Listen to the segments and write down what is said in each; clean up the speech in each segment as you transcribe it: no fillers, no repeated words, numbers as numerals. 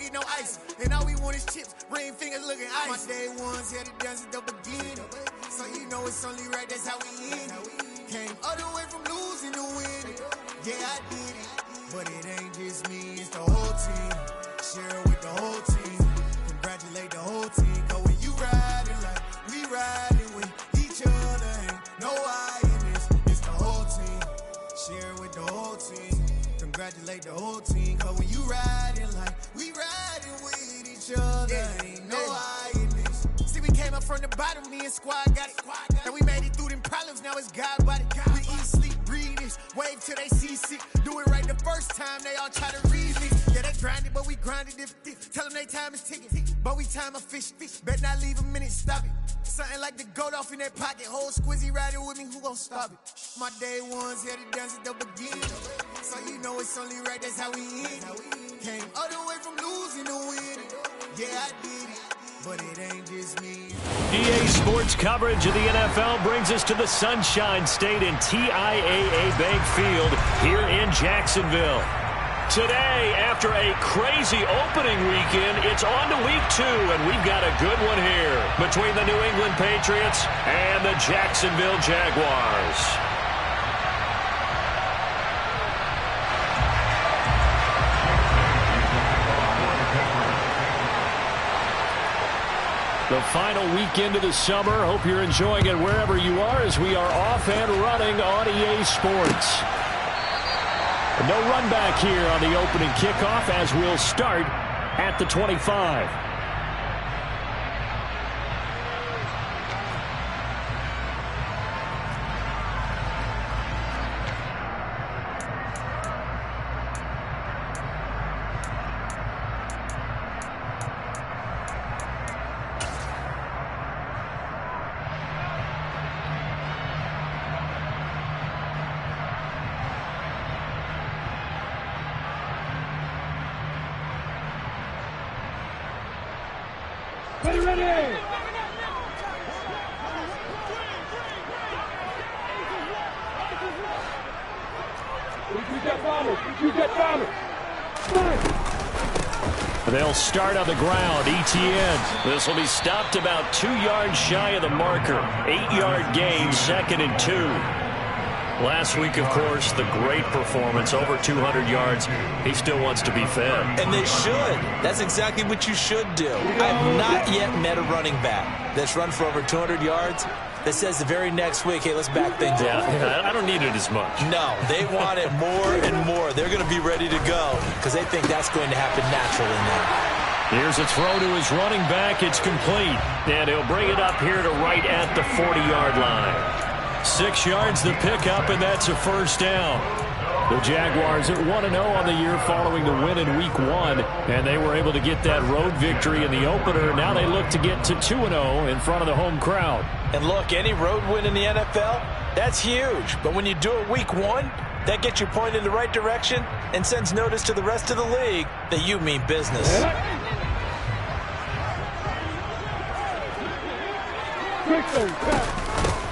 get no ice. And all we want is chips, ring fingers looking ice. My day ones had it done since the beginning. So you know it's only right, that's how we end it. Came all the way from losing to winning. Yeah, I did it. But it ain't just me, it's the whole team. Share it with the whole team. Congratulate the whole team. Cause when you riding like we riding with each other, ain't no I in this. It's the whole team. Share it with the whole team. Congratulate the whole team. Cause when you riding like we riding with each other, ain't no I in this. See, we came up from the bottom, me and squad got it. And we made it through them problems, now it's God body. We eat, sleep, breathe this. Wave till they see sick. Do it right the first time, they all try to remix. Yeah, they grinded, but we grinded if tell them they time is ticking. But we time a fish. Bet not leave a minute, stop it. Something like the goat off in that pocket. Whole squizzy riding with me, who gon' stop it? My day ones had it done since the beginning. So you know it's only right, that's how we end it. Came all the way from losing to winning. Yeah, I did it. But it ain't just me. EA Sports coverage of the NFL brings us to the Sunshine State in TIAA Bank Field here in Jacksonville. Today, after a crazy opening weekend, it's on to week 2, and we've got a good one here between the New England Patriots and the Jacksonville Jaguars. The final weekend of the summer. Hope you're enjoying it wherever you are as we are off and running on EA Sports. No run back here on the opening kickoff as we'll start at the 25. They'll start on the ground. ETN. This will be stopped about 2 yards shy of the marker. 8-yard gain, 2nd and 2. Last week, of course, the great performance, over 200 yards. He still wants to be fed. And they should. That's exactly what you should do. I have not yet met a running back that's run for over 200 yards that says the very next week, hey, let's back things up. Yeah, I don't need it as much. No, they want it more and more. They're going to be ready to go because they think that's going to happen naturally now. Here's a throw to his running back. It's complete. And he'll bring it up here to right at the 40-yard line. 6 yards the pickup, and that's a first down. The Jaguars at 1-0 on the year following the win in Week 1, and they were able to get that road victory in the opener. Now they look to get to 2-0 in front of the home crowd. And look, any road win in the NFL, that's huge. But when you do it Week 1, that gets you pointed in the right direction and sends notice to the rest of the league that you mean business.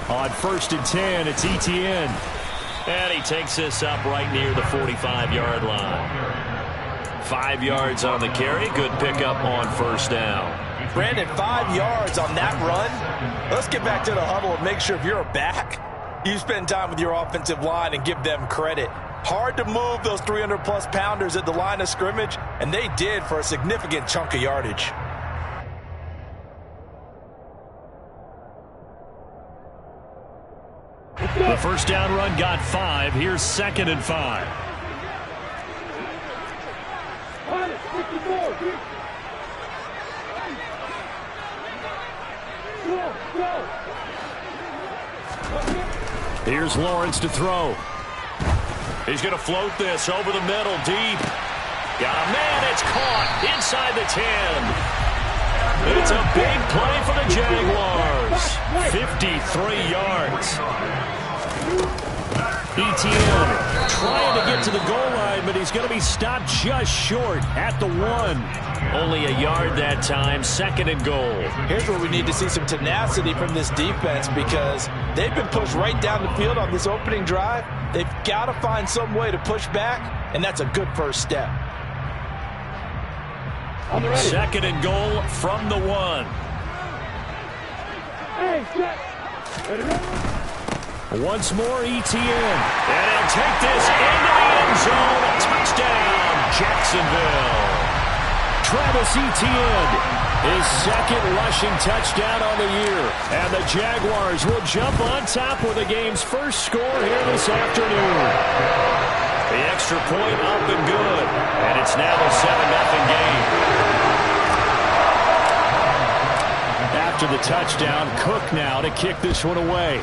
On 1st and 10, it's ETN. And he takes this up right near the 45-yard line. 5 yards on the carry. Good pickup on first down. Brandon, 5 yards on that run. Let's get back to the huddle and make sure if you're a back, you spend time with your offensive line and give them credit. Hard to move those 300-plus pounders at the line of scrimmage, and they did for a significant chunk of yardage. The first down run got 5. Here's 2nd and 5. Here's Lawrence to throw. He's going to float this over the middle, deep. Got a man, it's caught inside the 10. It's a big play for the Jaguars. 53 yards. ETN trying to get to the goal line, but he's going to be stopped just short at the 1. Only a yard that time, 2nd and goal. Here's where we need to see some tenacity from this defense because they've been pushed right down the field on this opening drive. They've got to find some way to push back, and that's a good first step. Second and goal from the 1. Once more, ETN. And he'll take this into the end zone. A touchdown, Jacksonville. Travis Etienne, his second rushing touchdown on the year. And the Jaguars will jump on top with the game's first score here this afternoon. The extra point up and good. And it's now a 7-0 game. After the touchdown, Cook now to kick this one away.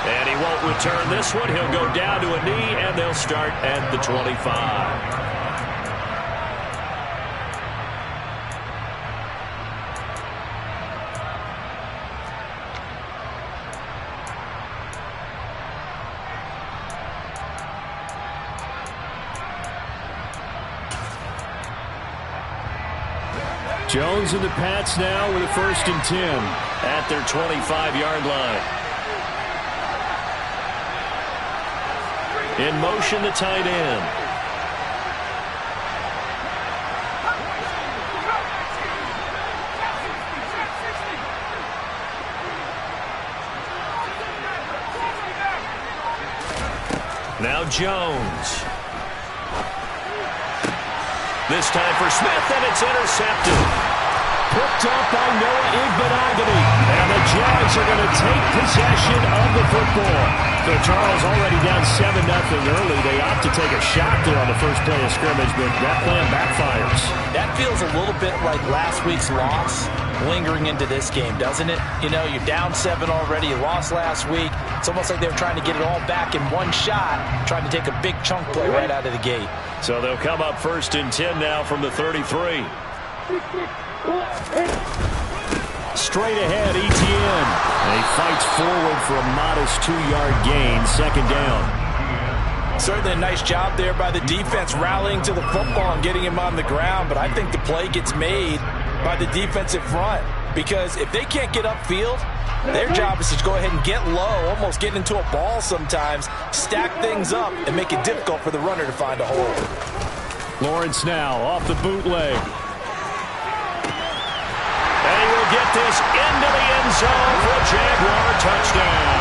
And he won't return this one. He'll go down to a knee, and they'll start at the 25. Jones and the Pats now with a 1st and 10 at their 25-yard line. In motion, the tight end. Now Jones. This time for Smith, and it's intercepted. Picked up by Noah Igbenogany. And the Jags are going to take possession of the football. So Charles already down 7-0 early. They opt to take a shot there on the first play of scrimmage, but that plan backfires. That feels a little bit like last week's loss lingering into this game, doesn't it? You know, you're down 7 already. You lost last week. It's almost like they're trying to get it all back in one shot, trying to take a big chunk play right out of the gate. So they'll come up 1st and 10 now from the 33. Straight ahead, Etienne. And he fights forward for a modest 2-yard gain, 2nd down. Certainly a nice job there by the defense rallying to the football and getting him on the ground, but I think the play gets made by the defensive front, because if they can't get upfield, their job is to go ahead and get low, almost get into a ball sometimes, stack things up, and make it difficult for the runner to find a hole. Lawrence now off the bootleg. And he will get this into the end zone for a Jaguar touchdown.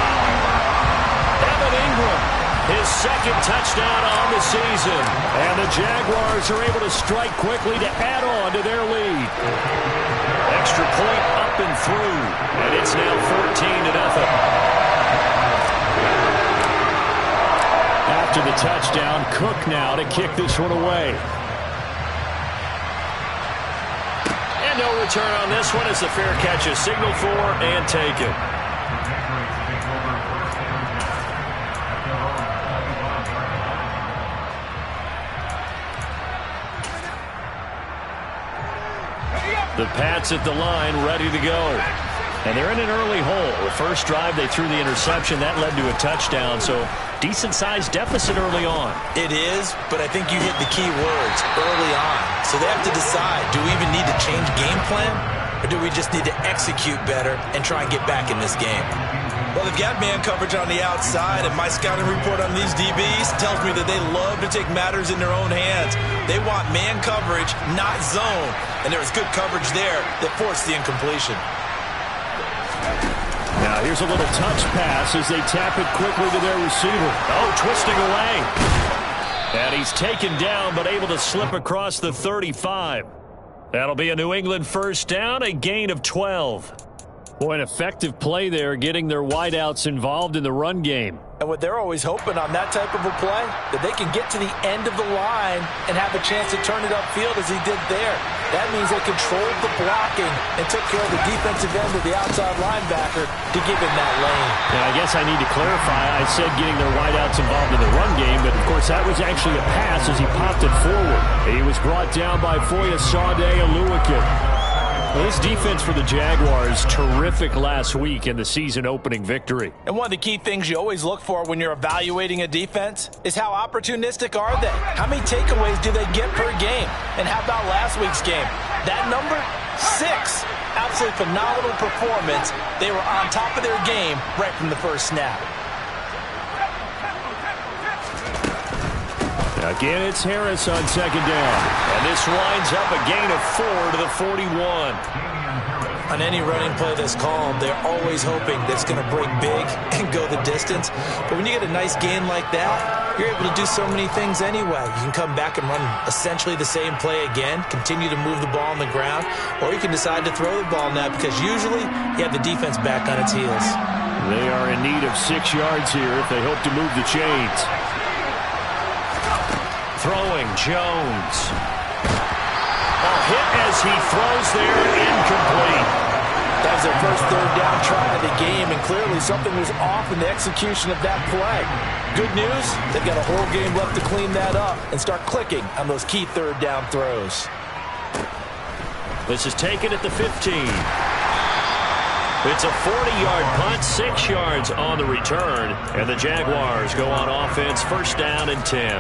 Evan Ingram, his 2nd touchdown on the season. And the Jaguars are able to strike quickly to add on to their lead. Extra point up and through. And it's now 14-0. After the touchdown, Cook now to kick this one away. And no return on this one as the fair catch is signaled for and taken. The Pats at the line, ready to go. And they're in an early hole. The first drive, they threw the interception. That led to a touchdown, so decent-sized deficit early on. It is, but I think you hit the key words, early on. So they have to decide, do we even need to change game plan, or do we just need to execute better and try and get back in this game? Well, they've got man coverage on the outside, and my scouting report on these DBs tells me that they love to take matters in their own hands. They want man coverage, not zone, and there was good coverage there that forced the incompletion. Now here's a little touch pass as they tap it quickly to their receiver. Oh, twisting away. And he's taken down, but able to slip across the 35. That'll be a New England first down, a gain of 12. Boy, an effective play there, getting their wideouts involved in the run game. And what they're always hoping on that type of a play, that they can get to the end of the line and have a chance to turn it upfield as he did there. That means they controlled the blocking and took care of the defensive end of the outside linebacker to give him that lane. And I guess I need to clarify. I said getting their wideouts involved in the run game, but of course that was actually a pass as he popped it forward. He was brought down by Foya Sade Aluakin. Well, this defense for the Jaguars, terrific last week in the season-opening victory. And one of the key things you always look for when you're evaluating a defense is how opportunistic are they? How many takeaways do they get per game? And how about last week's game? That number? 6. Absolutely phenomenal performance. They were on top of their game right from the first snap. Again, it's Harris on second down. And this winds up a gain of 4 to the 41. On any running play that's called, they're always hoping that it's going to break big and go the distance. But when you get a nice gain like that, you're able to do so many things anyway. You can come back and run essentially the same play again, continue to move the ball on the ground, or you can decide to throw the ball now because usually you have the defense back on its heels. They are in need of 6 yards here if they hope to move the chains. Throwing, Jones. A hit as he throws there, incomplete. That was their first third down try of the game, and clearly something was off in the execution of that play. Good news, they've got a whole game left to clean that up and start clicking on those key third down throws. This is taken at the 15. It's a 40-yard punt, 6 yards on the return, and the Jaguars go on offense, first down and 10.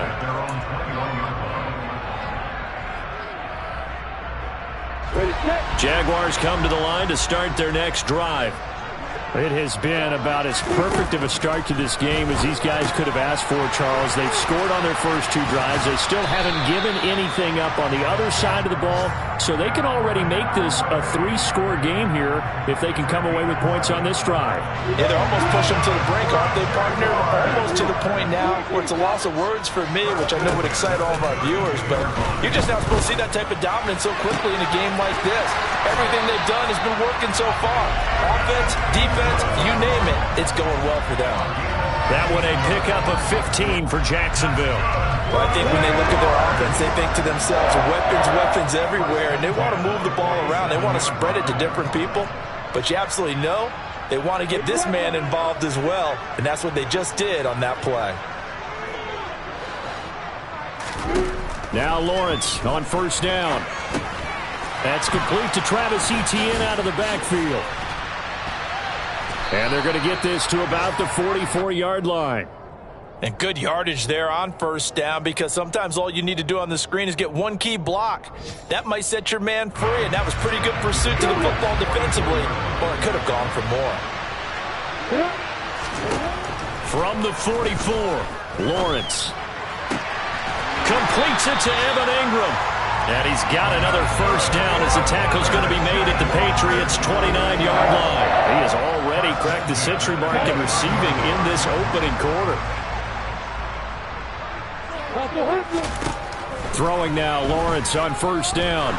Jaguars come to the line to start their next drive. It has been about as perfect of a start to this game as these guys could have asked for, Charles. They've scored on their first 2 drives. They still haven't given anything up on the other side of the ball, so they can already make this a 3-score game here if they can come away with points on this drive. Yeah, they're almost pushing them to the brink, aren't they, partner? Almost to the point now where it's a loss of words for me, which I know would excite all of our viewers, but you're just not supposed to see that type of dominance so quickly in a game like this. Everything they've done has been working so far. Offense, defense, you name it, it's going well for them. That one a pickup of 15 for Jacksonville. Well, I think when they look at their offense, they think to themselves, weapons everywhere, and they want to move the ball around. They want to spread it to different people, but you absolutely know they want to get this man involved as well, and that's what they just did on that play. Now Lawrence on first down. That's complete to Travis Etienne out of the backfield. And they're going to get this to about the 44-yard line. And good yardage there on first down, because sometimes all you need to do on the screen is get one key block. That might set your man free, and that was pretty good pursuit to the football defensively. Or it could have gone for more. From the 44, Lawrence completes it to Evan Ingram. And he's got another first down as the tackle's going to be made at the Patriots' 29-yard line. He has already cracked the century mark in receiving in this opening quarter. Throwing now, Lawrence on first down.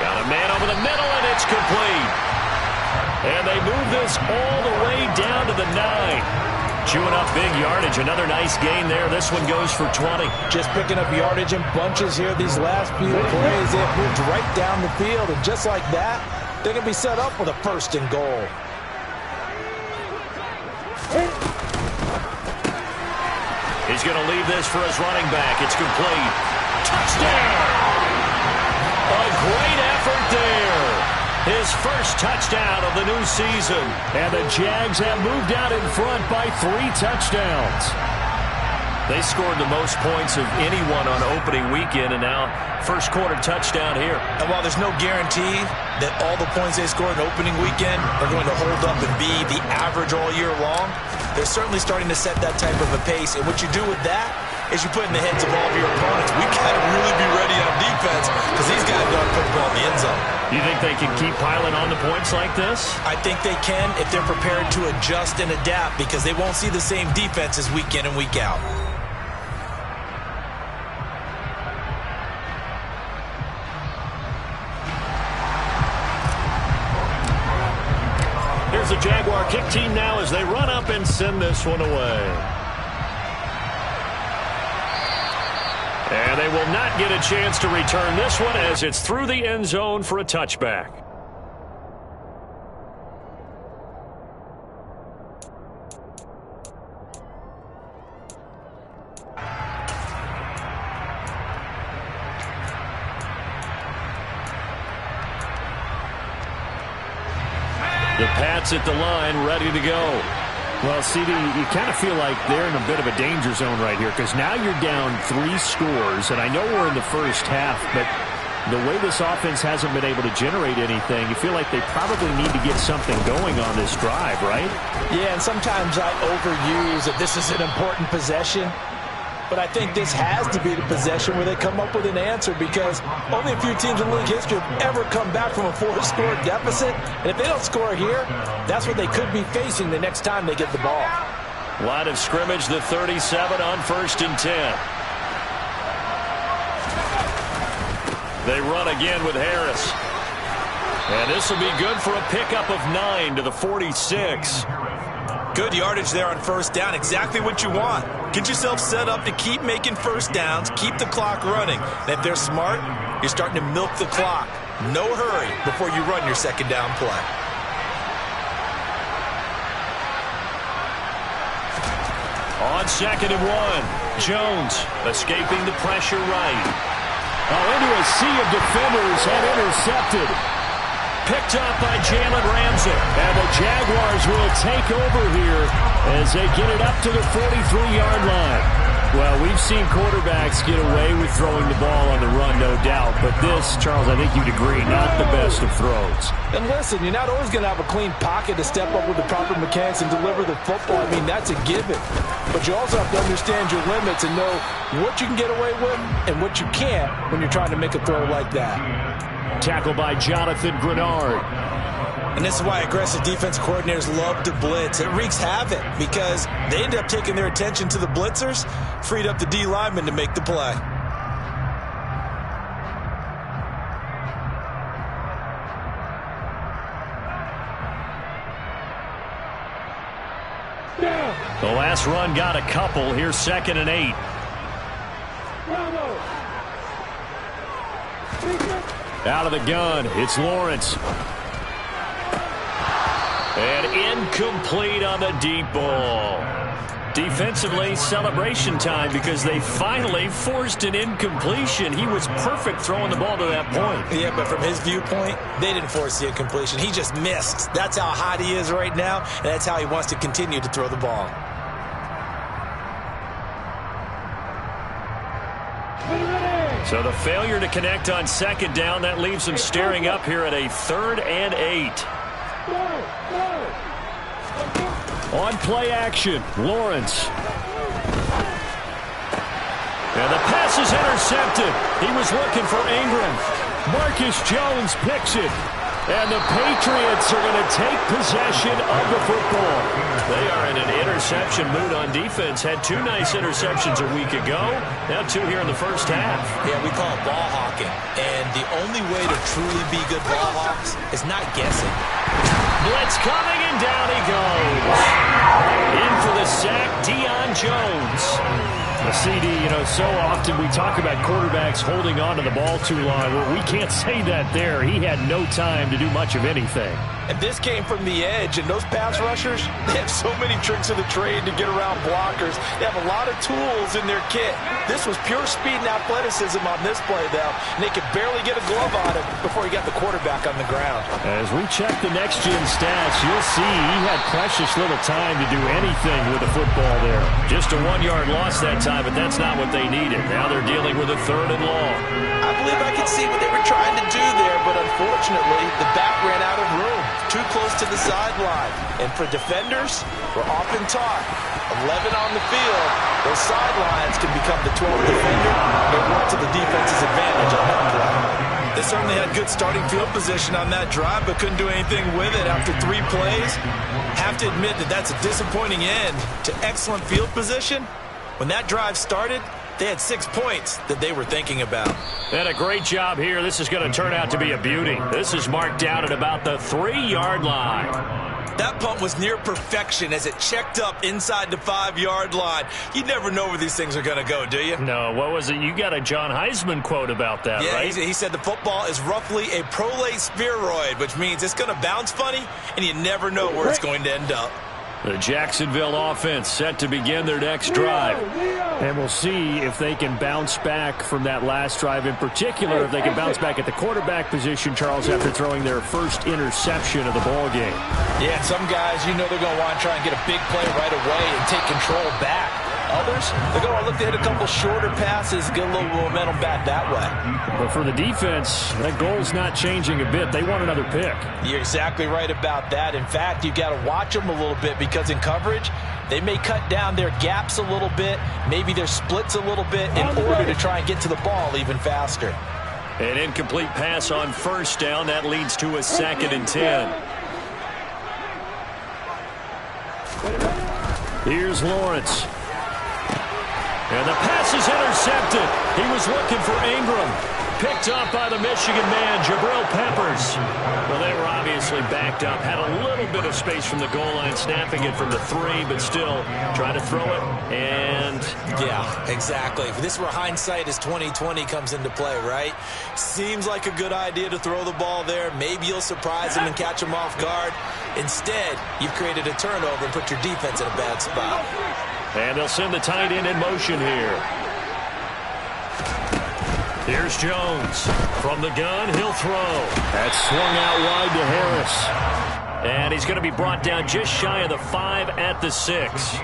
Got a man over the middle, and it's complete. And they move this all the way down to the 9. Chewing up big yardage. Another nice gain there. This one goes for 20. Just picking up yardage in bunches here these last few plays. They've moved right down the field, and just like that, they're going to be set up with a first and goal. He's going to leave this for his running back. It's complete. Touchdown! A great effort there. His first touchdown of the new season. And the Jags have moved out in front by 3 touchdowns. They scored the most points of anyone on opening weekend, and now first quarter touchdown here. And while there's no guarantee that all the points they scored in opening weekend are going to hold up and be the average all year long, they're certainly starting to set that type of a pace. And what you do with that is you put in the heads of all of your opponents, we've got to really be ready on defense because these guys don't put the ball in the end zone. You think they can keep piling on the points like this? I think they can if they're prepared to adjust and adapt, because they won't see the same defenses week in and week out. Here's the Jaguar kick team now as they run up and send this one away. And they will not get a chance to return this one as it's through the end zone for a touchback. The Pats at the line, ready to go. Well, CD, you kind of feel like they're in a bit of a danger zone right here, because now you're down 3 scores, and I know we're in the first half, but the way this offense hasn't been able to generate anything, you feel like they probably need to get something going on this drive, right? Yeah, and sometimes I overuse that this is an important possession, But I think this has to be the possession where they come up with an answer, because only a few teams in league history have ever come back from a 4-score deficit. And if they don't score here, that's what they could be facing the next time they get the ball. Line of scrimmage, the 37 on 1st and 10. They run again with Harris. And this will be good for a pickup of 9 to the 46. Good yardage there on 1st down. Exactly what you want. Get yourself set up to keep making 1st downs, keep the clock running. And if they're smart, you're starting to milk the clock. No hurry before you run your 2nd down play. On 2nd and 1, Jones escaping the pressure right. Into a sea of defenders and intercepted. Picked up by Jalen Ramsey. And the Jaguars will take over here as they get it up to the 43-yard line. Well, we've seen quarterbacks get away with throwing the ball on the run, no doubt. But this, Charles, I think you'd agree, not the best of throws. And listen, you're not always going to have a clean pocket to step up with the proper mechanics and deliver the football. I mean, that's a given. But you also have to understand your limits and know what you can get away with and what you can't when you're trying to make a throw like that. Tackled by Jonathan Grenard. And this is why aggressive defense coordinators love to blitz. It wreaks havoc because they end up taking their attention to the blitzers, freed up the D lineman to make the play. The last run got a couple. Here's 2nd and 8. Out of the gun, it's Lawrence. And incomplete on the deep ball. Defensively, celebration time because they finally forced an incompletion. He was perfect throwing the ball to that point. Yeah, but from his viewpoint, they didn't force the incompletion. He just missed. That's how hot he is right now, and that's how he wants to continue to throw the ball. So the failure to connect on 2nd down, that leaves them staring up here at a 3rd and 8. On play action, Lawrence. And the pass is intercepted. He was looking for Ingram. Marcus Jones picks it. And the Patriots are going to take possession of the football. They are in an interception mood on defense. Had 2 nice interceptions a week ago. Now 2 here in the first half. Yeah, we call it ball hawking. And the only way to truly be good ball hawks is not guessing. Blitz coming, and down he goes. In for the sack, Deion Jones. CD, so often we talk about quarterbacks holding on to the ball too long. Well, we can't say that there. He had no time to do much of anything. And this came from the edge, and those pass rushers, they have so many tricks of the trade to get around blockers. They have a lot of tools in their kit. This was pure speed and athleticism on this play, though, and they could barely get a glove on him before he got the quarterback on the ground. As we check the next-gen stats, you'll see he had precious little time to do anything with the football there. Just a 1-yard loss that time, but that's not what they needed. Now they're dealing with a 3rd and long. I believe I could see what they were trying to do there, but unfortunately, the back ran out of room. Too close to the sideline. And for defenders, we're often taught 11 on the field, those sidelines can become the 12th defender and work to the defense's advantage on that play. They certainly had good starting field position on that drive, but couldn't do anything with it after 3 plays. Have to admit that that's a disappointing end to excellent field position. When that drive started, they had 6 points that they were thinking about. And a great job here. This is going to turn out to be a beauty. This is marked down at about the 3-yard line. That punt was near perfection as it checked up inside the 5-yard line. You never know where these things are going to go, do you? No, what was it? You got a John Heisman quote about that, right? Yeah, he said the football is roughly a prolate spheroid, which means it's going to bounce funny, and you never know where it's going to end up. The Jacksonville offense set to begin their next drive. And we'll see if they can bounce back from that last drive in particular, if they can bounce back at the quarterback position, Charles, after throwing their first interception of the ball game. Yeah, some guys, they're going to want to try and get a big play right away and take control back. Others, they're going to look to hit a couple shorter passes, get a little momentum back that way. But for the defense, that goal's not changing a bit. They want another pick. You're exactly right about that. In fact, you've got to watch them a little bit because in coverage, They may cut down their gaps a little bit, maybe their splits a little bit in order to try and get to the ball even faster. An incomplete pass on first down. That leads to a 2nd and 10. Here's Lawrence. And the pass is intercepted. He was looking for Ingram. Picked off by the Michigan man, Jabril Peppers. Well, they were obviously backed up. Had a little bit of space from the goal line, snapping it from the 3, but still trying to throw it. And yeah, exactly. If this were hindsight as 2020 comes into play, right? Seems like a good idea to throw the ball there. Maybe you'll surprise him and catch him off guard. Instead, you've created a turnover and put your defense in a bad spot. And they'll send the tight end in motion here. Here's Jones. From the gun, he'll throw. That's swung out wide to Harris. And he's going to be brought down just shy of the 5 at the 6.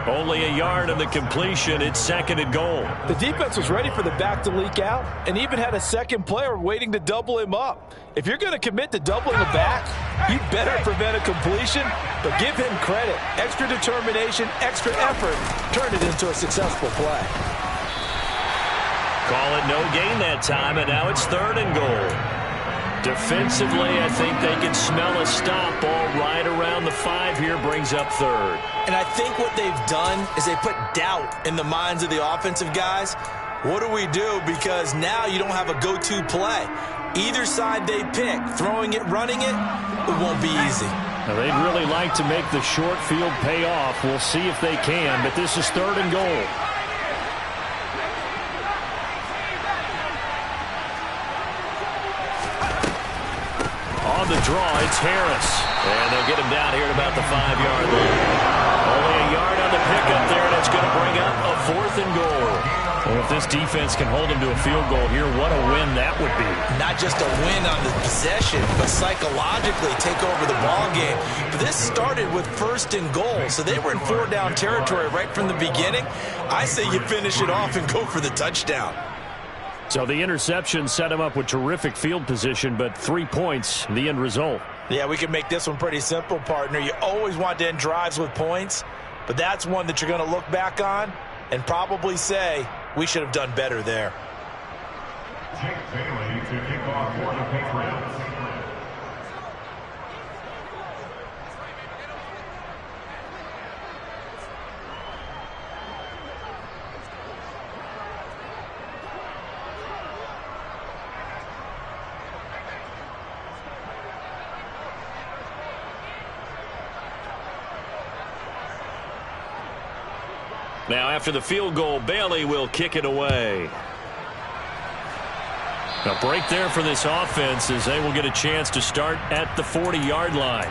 Only a yard of the completion. It's 2nd and goal. The defense was ready for the back to leak out and even had a second player waiting to double him up. If you're going to commit to doubling the back, you better prevent a completion, but give him credit. Extra determination, extra effort, turn it into a successful play. Call it no gain that time, and now it's 3rd and goal. Defensively, I think they can smell a stop. Ball right around the 5 here, brings up 3rd. And I think what they've done is they put doubt in the minds of the offensive guys. What do we do? Because now you don't have a go-to play. Either side they pick, throwing it, running it, it won't be easy. Now, they'd really like to make the short field pay off. We'll see if they can, but this is 3rd and goal. On the draw, it's Harris. And they'll get him down here at about the 5-yard line. Only a yard on the pickup there, and it's going to bring up a 4th and goal. Well, if this defense can hold him to a field goal here, what a win that would be. Not just a win on the possession, but psychologically take over the ball game. But this started with 1st and goal, so they were in 4-down territory right from the beginning. I say you finish it off and go for the touchdown. So the interception set him up with terrific field position, but 3 points, the end result. Yeah, we can make this one pretty simple, partner. You always want to end drives with points, but that's one that you're going to look back on and probably say, we should have done better there. Jake Bailey to kick off for the Patriots. Now, after the field goal, Bailey will kick it away. A break there for this offense as they will get a chance to start at the 40-yard line.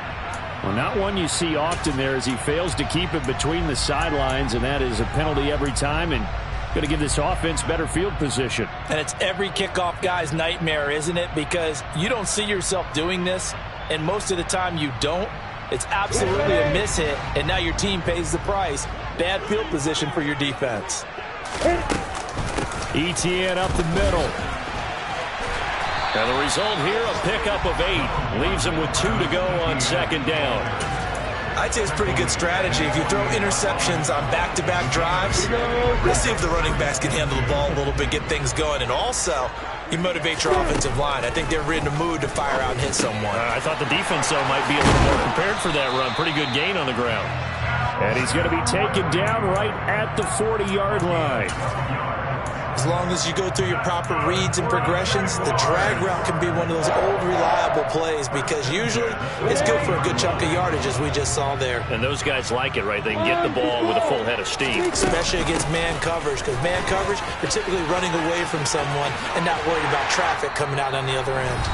Well, not one you see often there as he fails to keep it between the sidelines, and that is a penalty every time, and going to give this offense better field position. And it's every kickoff guy's nightmare, isn't it? Because you don't see yourself doing this, and most of the time you don't. It's absolutely a mishit, and now your team pays the price. Bad field position for your defense. ETN up the middle. And the result here, a pickup of 8. Leaves them with 2 to go on 2nd down. I'd say it's pretty good strategy. If you throw interceptions on back-to-back drives, let's see if the running backs can handle the ball a little bit, get things going. And also, you motivate your offensive line. I think they're in the mood to fire out and hit someone. I thought the defense, though, might be a little more prepared for that run. Pretty good gain on the ground. And he's going to be taken down right at the 40-yard line. As long as you go through your proper reads and progressions, the drag route can be one of those old reliable plays because usually it's good for a good chunk of yardage as we just saw there. And those guys like it, right? They can get the ball with a full head of steam. Especially against man coverage, because man coverage, you're typically running away from someone and not worried about traffic coming out on the other end.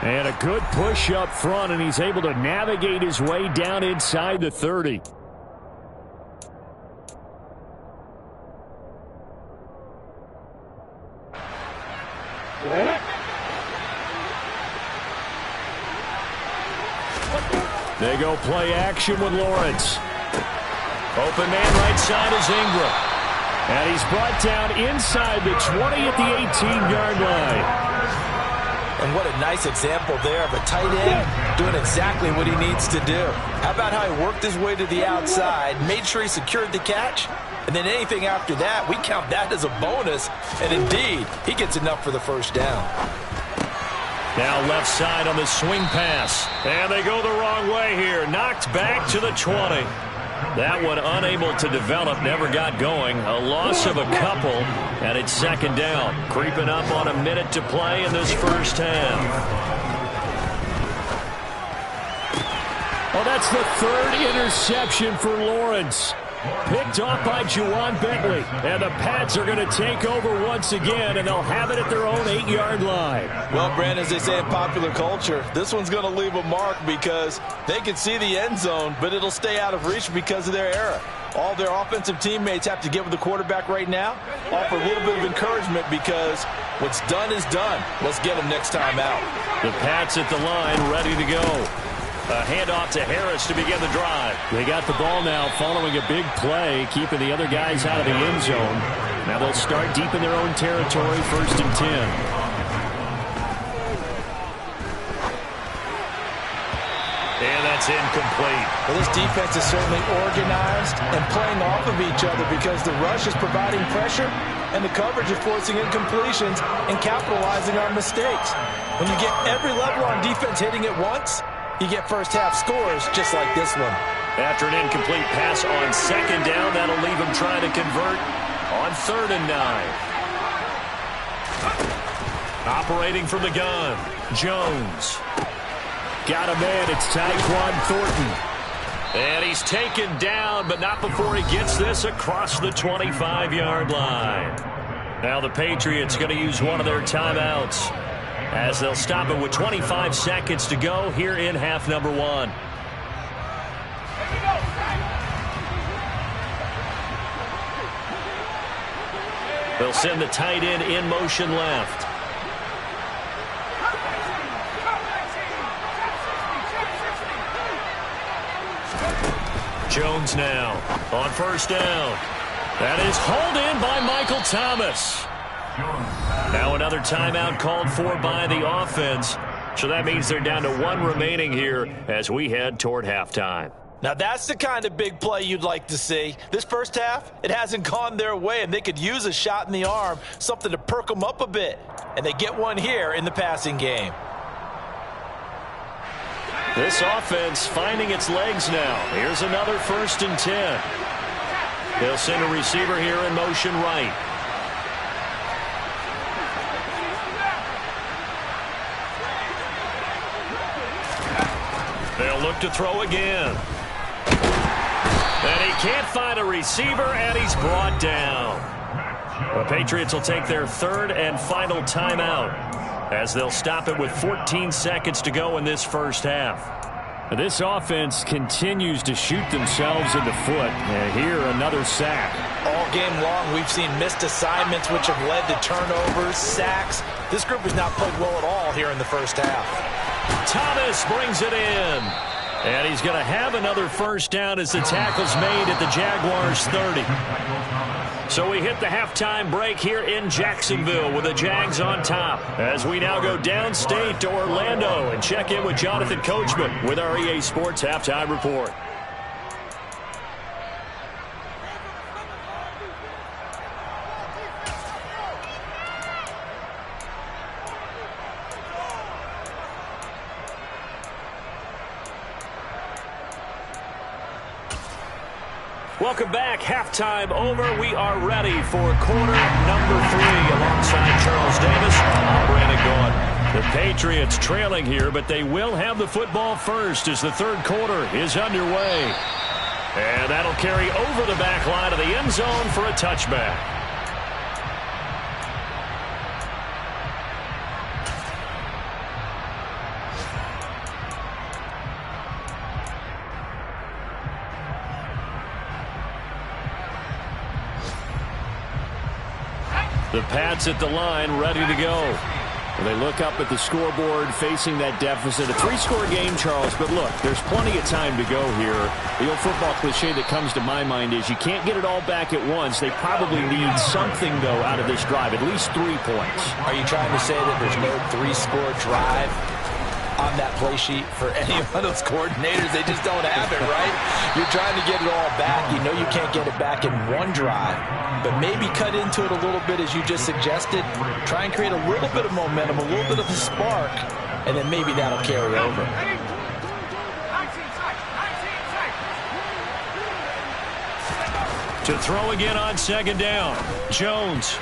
And a good push up front, and he's able to navigate his way down inside the 30. They go play action with Lawrence. Open man right side is Ingram. And he's brought down inside the 20 at the 18-yard line. And what a nice example there of a tight end doing exactly what he needs to do. How about how he worked his way to the outside, made sure he secured the catch, and then anything after that, we count that as a bonus. And indeed, he gets enough for the first down. Now left side on the swing pass. And they go the wrong way here. Knocked back to the 20. That one unable to develop, never got going. A loss of a couple, and it's second down. Creeping up on a minute to play in this first half. Oh, that's the third interception for Lawrence. Picked off by Juwan Bentley. And the Pats are going to take over once again, and they'll have it at their own 8-yard line. Well, Brandon, as they say in popular culture, this one's going to leave a mark because they can see the end zone, but it'll stay out of reach because of their error. All their offensive teammates have to get with the quarterback right now, offer a little bit of encouragement because what's done is done. Let's get them next time out. The Pats at the line, ready to go. A handoff to Harris to begin the drive. They got the ball now following a big play, keeping the other guys out of the end zone. Now they'll start deep in their own territory, 1st and 10. And that's incomplete. Well, this defense is certainly organized and playing off of each other because the rush is providing pressure and the coverage is forcing incompletions and capitalizing on mistakes. When you get every level on defense hitting at once, you get first half scores just like this one. After an incomplete pass on second down, that'll leave him trying to convert on 3rd and 9. Operating from the gun, Jones. Got a man, it's Tyquan Thornton. And he's taken down, but not before he gets this across the 25-yard line. Now the Patriots going to use one of their timeouts, as they'll stop it with 25 seconds to go here in half number 1. They'll send the tight end in motion left. Jones now on 1st down. That is hauled in by Michael Thomas. Now another timeout called for by the offense. So that means they're down to 1 remaining here as we head toward halftime. Now that's the kind of big play you'd like to see. This first half, it hasn't gone their way, and they could use a shot in the arm, something to perk them up a bit. And they get one here in the passing game. This offense finding its legs now. Here's another 1st and 10. They'll send a receiver here in motion right. They'll look to throw again. And he can't find a receiver, and he's brought down. The Patriots will take their 3rd and final timeout, as they'll stop it with 14 seconds to go in this first half. This offense continues to shoot themselves in the foot. And here, another sack. All game long, we've seen missed assignments, which have led to turnovers, sacks. This group has not played well at all here in the first half. Thomas brings it in. And he's going to have another first down as the tackle's made at the Jaguars' 30. So we hit the halftime break here in Jacksonville with the Jags on top, as we now go downstate to Orlando and check in with Jonathan Coachman with our EA Sports Halftime Report. Welcome back. Halftime over. We are ready for quarter number 3 alongside Charles Davis. I'm Brandon Gaud. The Patriots trailing here, but they will have the football first as the 3rd quarter is underway. And that'll carry over the back line of the end zone for a touchback. The Pats at the line, ready to go. They look up at the scoreboard, facing that deficit. A 3-score game, Charles, but look, there's plenty of time to go here. The old football cliche that comes to my mind is you can't get it all back at once. They probably need something, though, out of this drive, at least 3 points. Are you trying to say that there's no 3-score drive? on that play sheet for any of those coordinators. They just don't have it, right? You're trying to get it all back. You know you can't get it back in one drive, but maybe cut into it a little bit as you just suggested. Try and create a little bit of momentum, a little bit of a spark, and then maybe that'll carry over. To throw again on second down. Jones.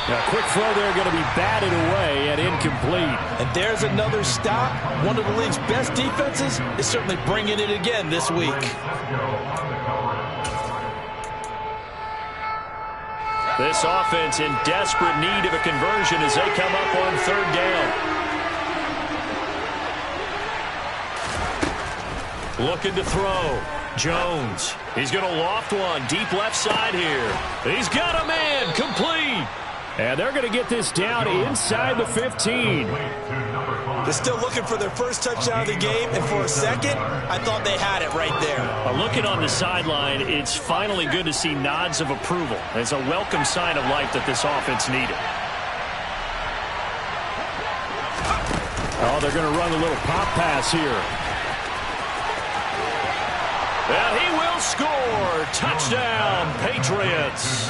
A quick throw there going to be batted away and incomplete. And there's another stop. One of the league's best defenses is certainly bringing it again this week. This offense in desperate need of a conversion as they come up on third down. Looking to throw. Jones. He's going to loft one deep left side here. He's got a man. Complete. And they're going to get this down inside the 15. They're still looking for their first touchdown of the game, and for a second, I thought they had it right there. Looking on the sideline, it's finally good to see nods of approval. It's a welcome sign of life that this offense needed. Oh, they're going to run a little pop pass here. And he will score. Touchdown, Patriots.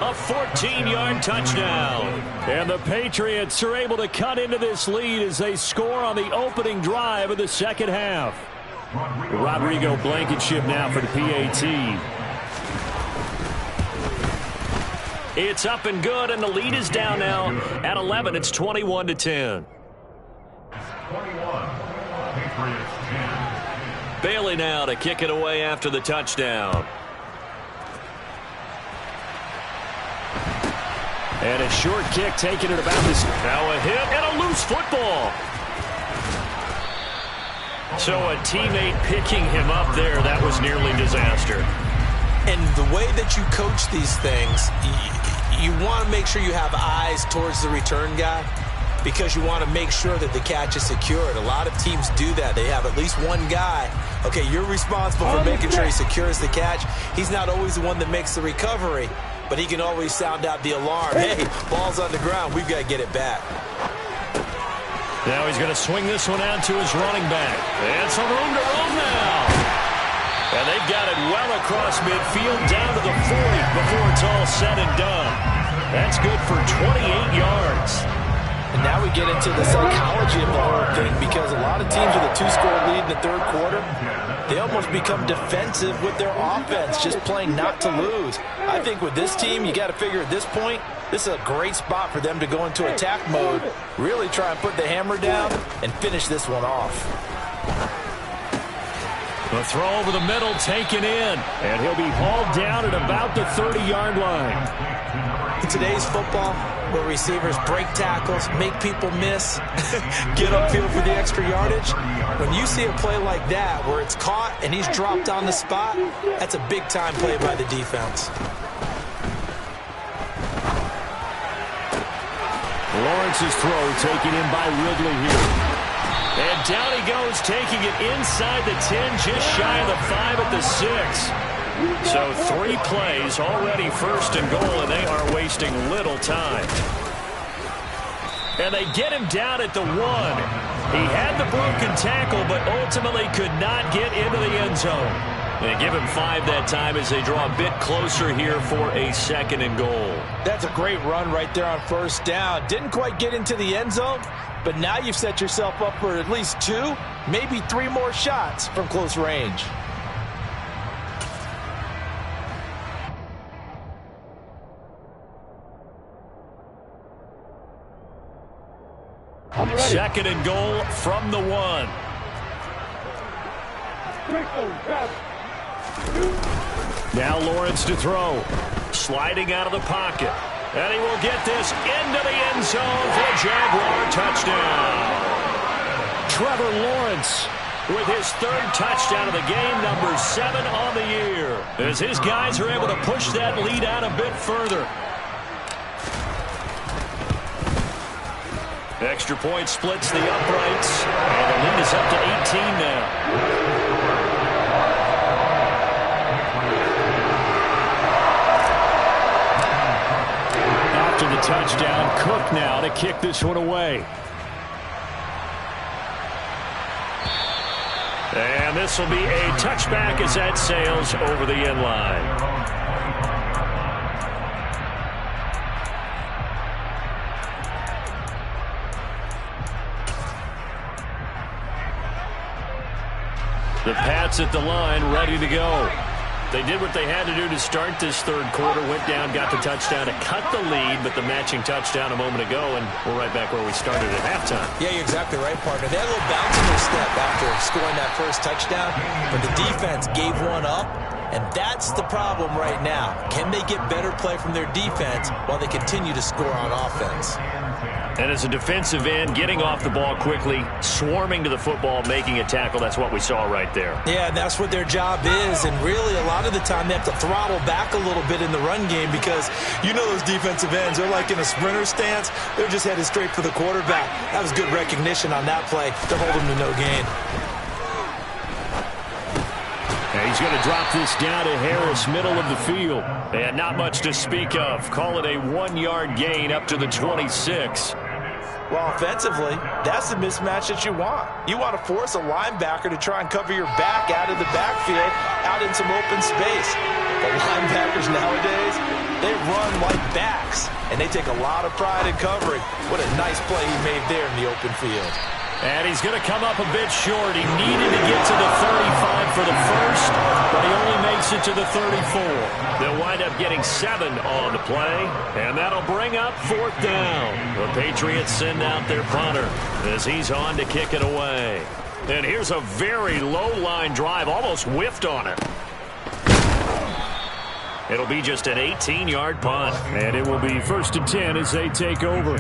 A 14-yard touchdown. And the Patriots are able to cut into this lead as they score on the opening drive of the second half. Rodrigo Blankenship now for the PAT. It's up and good, and the lead is down now at 11. It's 21-10. 21, Patriots 10. Bailey now to kick it away after the touchdown. And a short kick taking it about this. Now a hit and a loose football. So a teammate picking him up there, that was nearly disaster. And the way that you coach these things, you want to make sure you have eyes towards the return guy, because you want to make sure that the catch is secured. A lot of teams do that. They have at least one guy. Okay, you're responsible for making sure he secures the catch. He's not always the one that makes the recovery, but he can always sound out the alarm. Hey, ball's on the ground. We've got to get it back. Now he's going to swing this one out to his running back. And some room to roam now. And they've got it well across midfield down to the 40 before it's all said and done. That's good for 28 yards. And now we get into the psychology of the whole thing, because a lot of teams with a two-score lead in the third quarter, they almost become defensive with their offense, just playing not to lose. I think with this team, you got to figure at this point, this is a great spot for them to go into attack mode, really try and put the hammer down and finish this one off. The throw over the middle taken in, and he'll be hauled down at about the 30-yard line. In today's football, where receivers break tackles, make people miss, get upfield for the extra yardage, when you see a play like that where it's caught and he's dropped on the spot, that's a big-time play by the defense. Lawrence's throw taken in by Ridley here. And down he goes, taking it inside the 10, just shy of the 5 at the 6. So 3 plays already first and goal, and they are wasting little time. And they get him down at the 1. He had the broken tackle, but ultimately could not get into the end zone. They give him 5 that time as they draw a bit closer here for a second and goal. That's a great run right there on first down. Didn't quite get into the end zone, but now you've set yourself up for at least 2, maybe 3 more shots from close range. Second and goal from the 1. Now Lawrence to throw. Sliding out of the pocket. And he will get this into the end zone for a Jaguar touchdown. Trevor Lawrence with his 3rd touchdown of the game, number 7 on the year, as his guys are able to push that lead out a bit further. Extra point splits the uprights, and the lead is up to 18 now. After the touchdown, Cook now to kick this one away. And this will be a touchback as that sails over the end line. The Pats at the line, ready to go. They did what they had to do to start this third quarter, went down, got the touchdown to cut the lead, but the matching touchdown a moment ago, and we're right back where we started at halftime. Yeah, you're exactly right, partner. They had a little bounce in their step after scoring that first touchdown, but the defense gave one up, and that's the problem right now. Can they get better play from their defense while they continue to score on offense? And as a defensive end, getting off the ball quickly, swarming to the football, making a tackle, that's what we saw right there. Yeah, and that's what their job is, and really a lot of the time they have to throttle back a little bit in the run game because you know those defensive ends, they're like in a sprinter stance. They're just headed straight for the quarterback. That was good recognition on that play to hold him to no gain. And he's going to drop this down to Harris, middle of the field. And not much to speak of. Call it a 1-yard gain up to the 26. Well, offensively, that's the mismatch that you want. You want to force a linebacker to try and cover your back out of the backfield, out in some open space. The linebackers nowadays, they run like backs, and they take a lot of pride in covering. What a nice play he made there in the open field. And he's going to come up a bit short. He needed to get to the 35 for the first, but he only makes it to the 34. They'll wind up getting 7 on the play, and that'll bring up 4th down. The Patriots send out their punter as he's on to kick it away. And here's a very low-line drive, almost whiffed on it. It'll be just an 18-yard punt. And it will be 1st and 10 as they take over.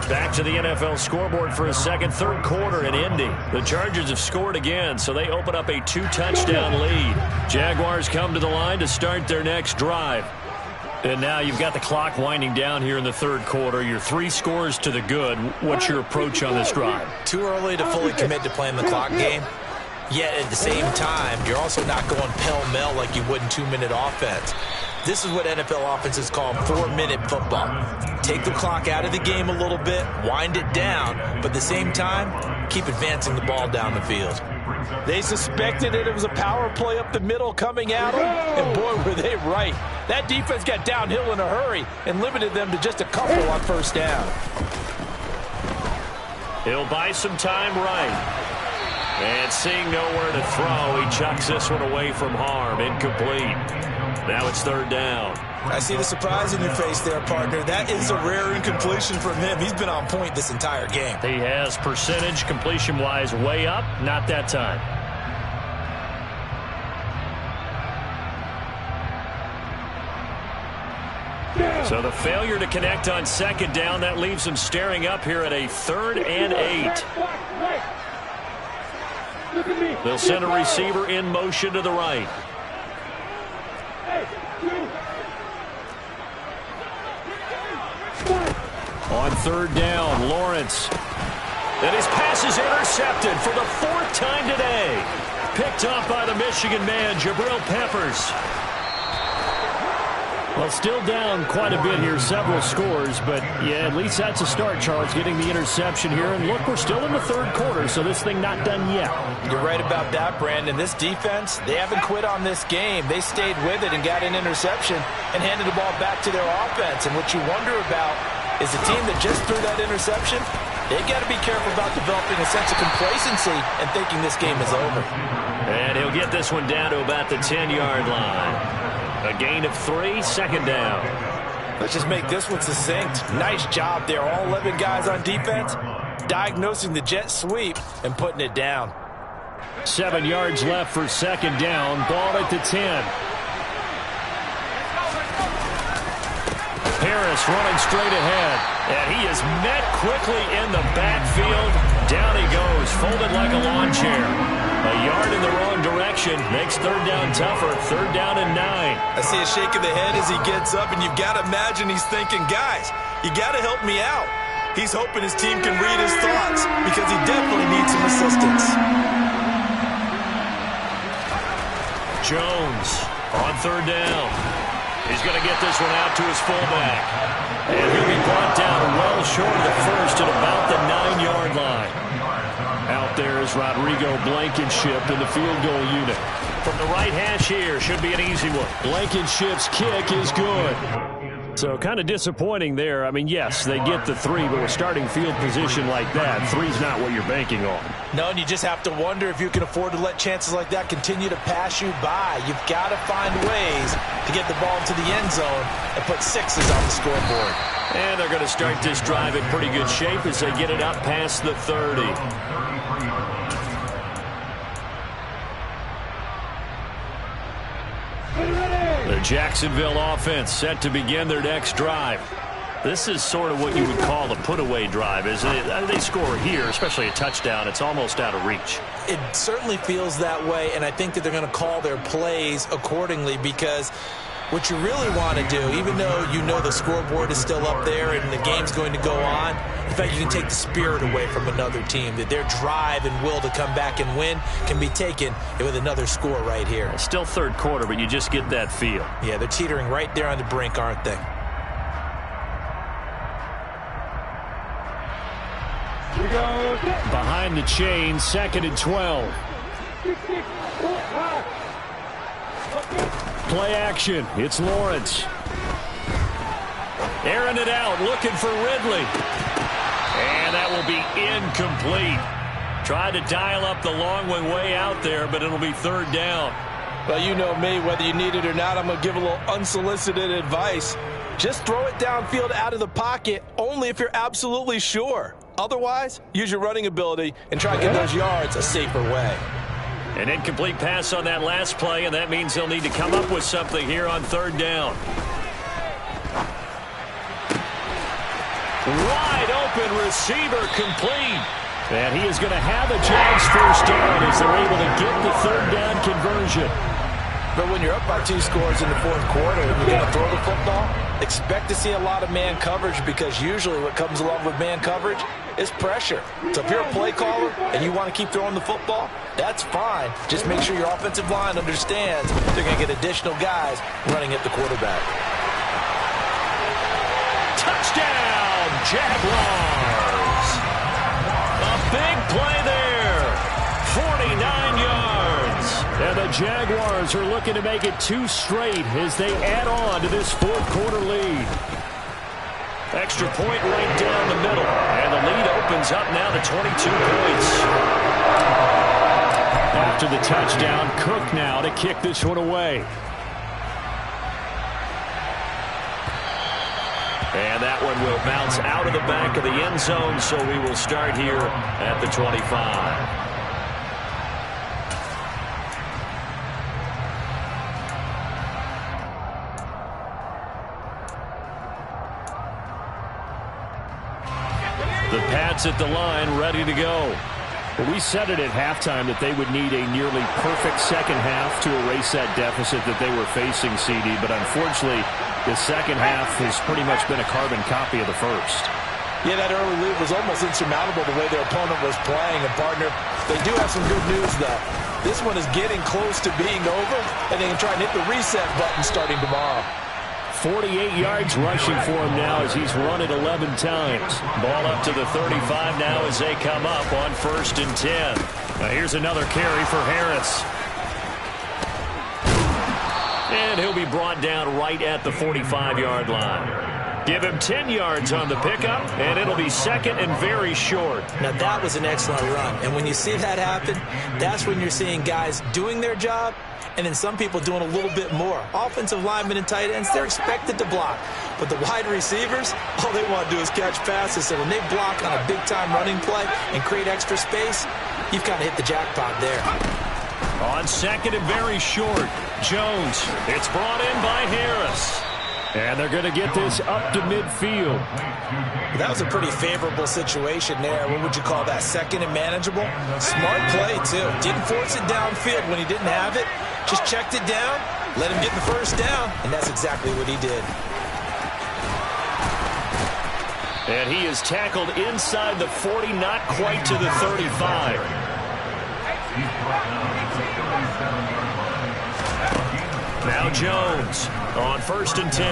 Back to the NFL scoreboard for a second, third quarter in Indy. The Chargers have scored again, so they open up a 2-touchdown lead. Jaguars come to the line to start their next drive. And now you've got the clock winding down here in the third quarter. Your 3 scores to the good. What's your approach on this drive? Too early to fully commit to playing the clock game. Yet at the same time, you're also not going pell-mell like you would in 2-minute offense. This is what NFL offenses call 4-minute football. Take the clock out of the game a little bit, wind it down, but at the same time, keep advancing the ball down the field. They suspected it was a power play up the middle coming at them, and boy, were they right. That defense got downhill in a hurry and limited them to just a couple on first down. He'll buy some time right. And seeing nowhere to throw, he chucks this one away from harm. Incomplete. Now it's 3rd down. I see the surprise in your face there, partner. That is a rare incompletion from him. He's been on point this entire game. He has percentage completion-wise way up. Not that time. So the failure to connect on 2nd down, that leaves him staring up here at a 3rd and 8. They'll send a receiver in motion to the right. On 3rd down, Lawrence. And his pass is intercepted for the 4th time today. Picked up by the Michigan man, Jabril Peppers. Well, still down quite a bit here, several scores, but yeah, at least that's a start, Charles, getting the interception here. And look, we're still in the third quarter, so this thing not done yet. You're right about that, Brandon. This defense, they haven't quit on this game. They stayed with it and got an interception and handed the ball back to their offense. And what you wonder about is the team that just threw that interception, they've got to be careful about developing a sense of complacency and thinking this game is over. And he'll get this one down to about the 10-yard line. A gain of 3, 2nd down. Let's just make this one succinct. Nice job there. All 11 guys on defense diagnosing the jet sweep and putting it down. 7 yards left for 2nd down. Ball at the 10. Harris running straight ahead. And he is met quickly in the backfield. Down he goes, folded like a lawn chair. A yard in the wrong direction. Makes 3rd down tougher. 3rd down and 9. I see a shake of the head as he gets up, and you've got to imagine he's thinking, guys, you got to help me out. He's hoping his team can read his thoughts because he definitely needs some assistance. Jones on 3rd down. He's going to get this one out to his fullback. And he'll be brought down well short of the first at about the 9-yard line. Out there There's Rodrigo Blankenship in the field goal unit. From the right hash here, should be an easy one. Blankenship's kick is good. So kind of disappointing there. I mean, yes, they get the 3, but with starting field position like that, 3's not what you're banking on. No, and you just have to wonder if you can afford to let chances like that continue to pass you by. You've got to find ways to get the ball into the end zone and put 6s on the scoreboard. And they're going to start this drive in pretty good shape as they get it up past the 30. The Jacksonville offense set to begin their next drive. This is sort of what you would call a put-away drive, isn't it? They score here, especially a touchdown. It's almost out of reach. It certainly feels that way, and I think that they're going to call their plays accordingly, because what you really want to do, even though you know the scoreboard is still up there and the game's going to go on, in fact, you can take the spirit away from another team, that their drive and will to come back and win can be taken with another score right here. It's still third quarter, but you just get that feel. Yeah, they're teetering right there on the brink, aren't they? Behind the chain, 2nd and 12. Play action. It's Lawrence. Airing it out, looking for Ridley. And that will be incomplete. Tried to dial up the long way out there, but it'll be 3rd down. Well, you know me, whether you need it or not, I'm going to give a little unsolicited advice. Just throw it downfield out of the pocket only if you're absolutely sure. Otherwise, use your running ability and try to get those yards a safer way. An incomplete pass on that last play, and that means they'll need to come up with something here on 3rd down. Wide open receiver complete. And he is going to have a Jags first down as they're able to get the 3rd down conversion. But when you're up by 2 scores in the 4th quarter and you're going to throw the football, expect to see a lot of man coverage, because usually what comes along with man coverage is pressure. So if you're a play caller and you want to keep throwing the football, that's fine. Just make sure your offensive line understands they're going to get additional guys running at the quarterback. Touchdown, Jaguars! A big play there. 49 yards. And the Jaguars are looking to make it 2 straight as they add on to this 4th quarter lead. Extra point right down the middle. And the lead opens up now to 22 points. After the touchdown, Cook now to kick this one away. And that one will bounce out of the back of the end zone, so we will start here at the 25. The Pats at the line, ready to go. Well, we said it at halftime that they would need a nearly perfect second half to erase that deficit that they were facing, CD. But unfortunately, the second half has pretty much been a carbon copy of the first. Yeah, that early lead was almost insurmountable the way their opponent was playing. And, partner, they do have some good news, though. This one is getting close to being over, and they can try and hit the reset button starting tomorrow. 48 yards rushing for him now as he's run it 11 times. Ball up to the 35 now as they come up on 1st and 10. Now here's another carry for Harris. And he'll be brought down right at the 45-yard line. Give him 10 yards on the pickup, and it'll be 2nd and very short. Now, that was an excellent run. And when you see that happen, that's when you're seeing guys doing their job, and then some people doing a little bit more. Offensive linemen and tight ends, they're expected to block. But the wide receivers, all they want to do is catch passes. So when they block on a big-time running play and create extra space, you've kind of hit the jackpot there. On 2nd and very short, Jones. It's brought in by Harris. And they're going to get this up to midfield. That was a pretty favorable situation there. What would you call that? 2nd and manageable? Smart play, too. Didn't force it downfield when he didn't have it. Just checked it down, let him get the first down, and that's exactly what he did. And he is tackled inside the 40, not quite to the 35. Now Jones on 1st and 10.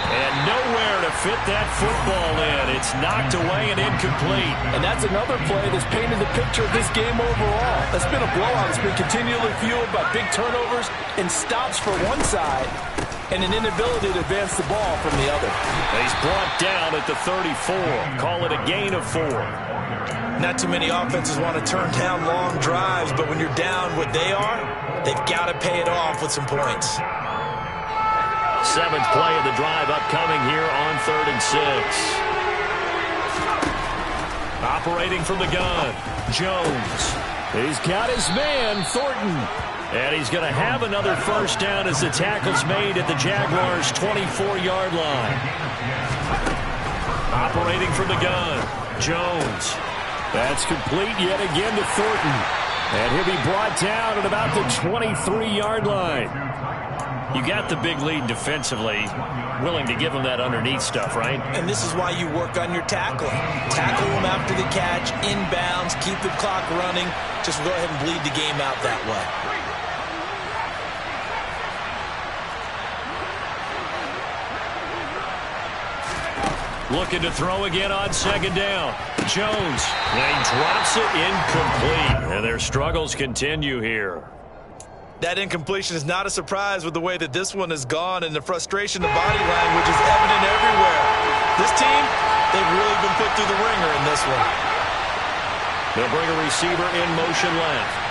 And nowhere to fit that football in. It's knocked away and incomplete. And that's another play that's painted the picture of this game overall. That's been a blowout. It's been continually fueled by big turnovers and stops for one side and an inability to advance the ball from the other. He's brought down at the 34. Call it a gain of 4. Not too many offenses want to turn down long drives, but when you're down what they are, they've got to pay it off with some points. 7th play of the drive upcoming here on 3rd and 6. Operating from the gun, Jones. He's got his man, Thornton. And he's going to have another first down as the tackle's made at the Jaguars' 24-yard line. Operating from the gun, Jones. That's complete yet again to Thornton. And he'll be brought down at about the 23-yard line. You got the big lead defensively, willing to give them that underneath stuff, right? And this is why you work on your tackling. Tackle them after the catch, inbounds, keep the clock running. Just go ahead and bleed the game out that way. Looking to throw again on 2nd down. Jones, and he drops it incomplete. And their struggles continue here. That incompletion is not a surprise with the way that this one has gone, and the frustration, the body language is evident everywhere. This team, they've really been put through the ringer in this one. They'll bring a receiver in motion left.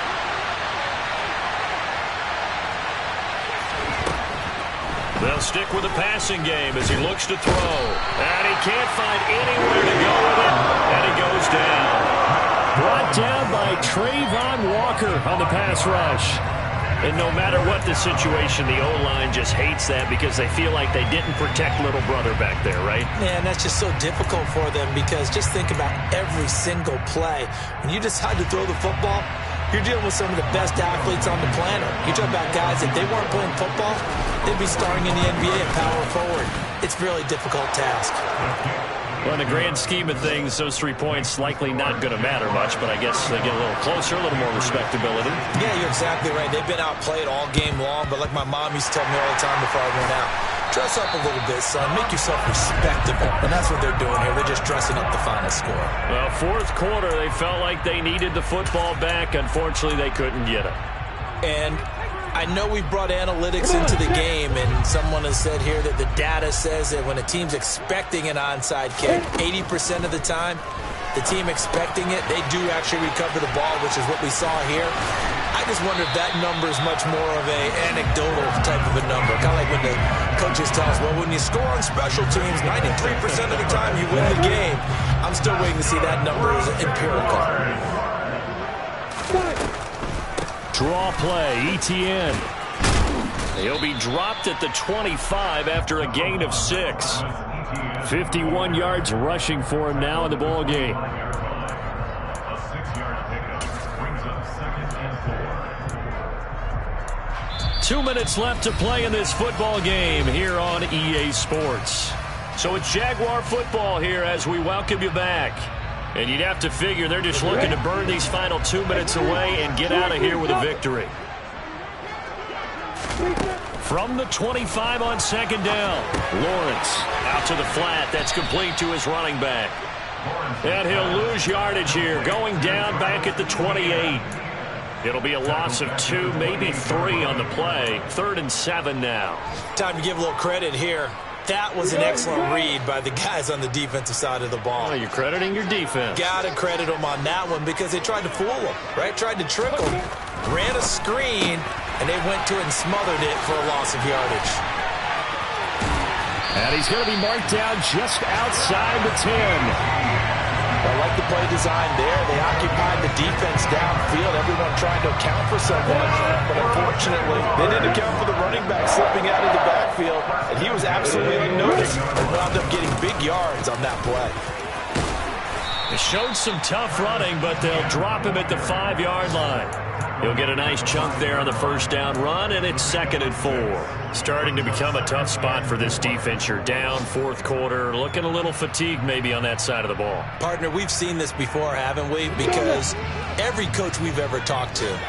They'll stick with the passing game as he looks to throw. And he can't find anywhere to go with it, and he goes down. Brought down by Trayvon Walker on the pass rush. And no matter what the situation, the O-line just hates that because they feel like they didn't protect little brother back there, right? Man, that's just so difficult for them because just think about every single play. When you decide to throw the football, you're dealing with some of the best athletes on the planet. You talk about guys, if they weren't playing football, they'd be starring in the NBA at power forward. It's a really difficult task. Well, in the grand scheme of things, those 3 points likely not going to matter much, but I guess they get a little closer, a little more respectability. Yeah, you're exactly right. They've been outplayed all game long, but like my mom used to tell me all the time before I went out, dress up a little bit, son. Make yourself respectable. And that's what they're doing here. They're just dressing up the final score. Well, 4th quarter, they felt like they needed the football back. Unfortunately, they couldn't get it. And I know we brought analytics into the game, and someone has said here that the data says that when a team's expecting an onside kick, 80% of the time, the team expecting it, they do actually recover the ball, which is what we saw here. I just wonder if that number is much more of an anecdotal type of a number. Kind of like when the coaches tell us, well, when you score on special teams, 93% of the time you win the game. I'm still waiting to see that number as empirical. Draw play, ETN. He'll be dropped at the 25 after a gain of 6. 51 yards rushing for him now in the ball game. A 6-yard pickup brings up 2nd and 4. 2 minutes left to play in this football game here on EA Sports. So it's Jaguar football here as we welcome you back. And you'd have to figure they're just looking to burn these final 2 minutes away and get out of here with a victory. From the 25 on 2nd down, Lawrence out to the flat. That's complete to his running back. And he'll lose yardage here, going down back at the 28. It'll be a loss of 2, maybe 3 on the play. 3rd and 7 now. Time to give a little credit here. That was an excellent read by the guys on the defensive side of the ball. Well, you're crediting your defense. Got to credit them on that one because they tried to fool them, right? Tried to trick them, ran a screen, and they went to it and smothered it for a loss of yardage. And he's going to be marked down just outside the 10. I like the play design there. They occupied the defense downfield. Everyone trying to account for someone. But unfortunately, they didn't account for the running back slipping out of the backfield. And he was absolutely unnoticed and wound up getting big yards on that play. They showed some tough running, but they'll drop him at the 5-yard line. He'll get a nice chunk there on the first down run, and it's 2nd and 4. Starting to become a tough spot for this defense. You're down 4th quarter, looking a little fatigued maybe on that side of the ball. Partner, we've seen this before, haven't we? Because every coach we've ever talked to,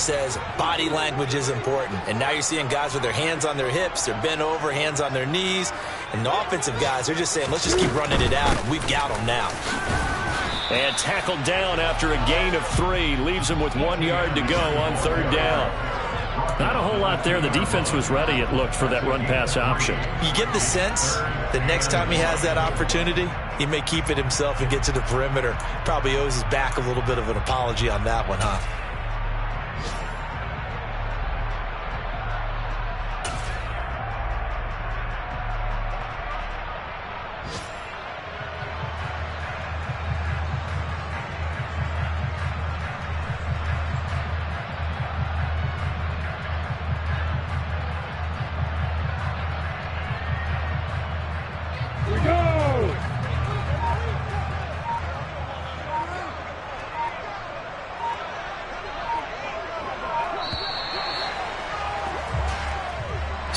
says body language is important. And now you're seeing guys with their hands on their hips, they're bent over, hands on their knees. And the offensive guys, they're just saying, let's just keep running it out, and we've got them now. And tackled down after a gain of 3. Leaves him with 1 yard to go on third down. Not a whole lot there. The defense was ready, it looked, for that run-pass option. You get the sense that next time he has that opportunity, he may keep it himself and get to the perimeter. Probably owes his back a little bit of an apology on that one, huh?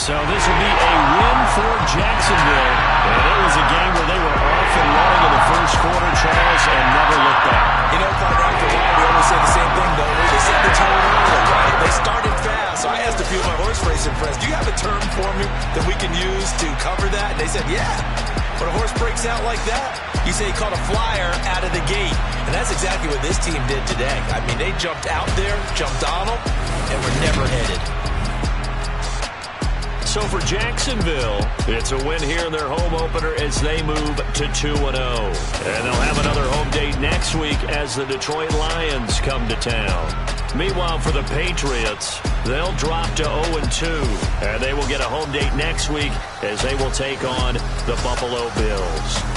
So this will be a win for Jacksonville. And it was a game where they were off and running in the first quarter, Charles, and never looked back. You know, quite after a while, we always say the same thing, though. They set the tone early, right? They started fast. So I asked a few of my horse racing friends, do you have a term for me that we can use to cover that? And they said, yeah. When a horse breaks out like that, you say he caught a flyer out of the gate. And that's exactly what this team did today. I mean, they jumped out there, jumped on them, and were never headed. So for Jacksonville, it's a win here in their home opener as they move to 2-0. And they'll have another home date next week as the Detroit Lions come to town. Meanwhile, for the Patriots, they'll drop to 0-2. And they will get a home date next week as they will take on the Buffalo Bills.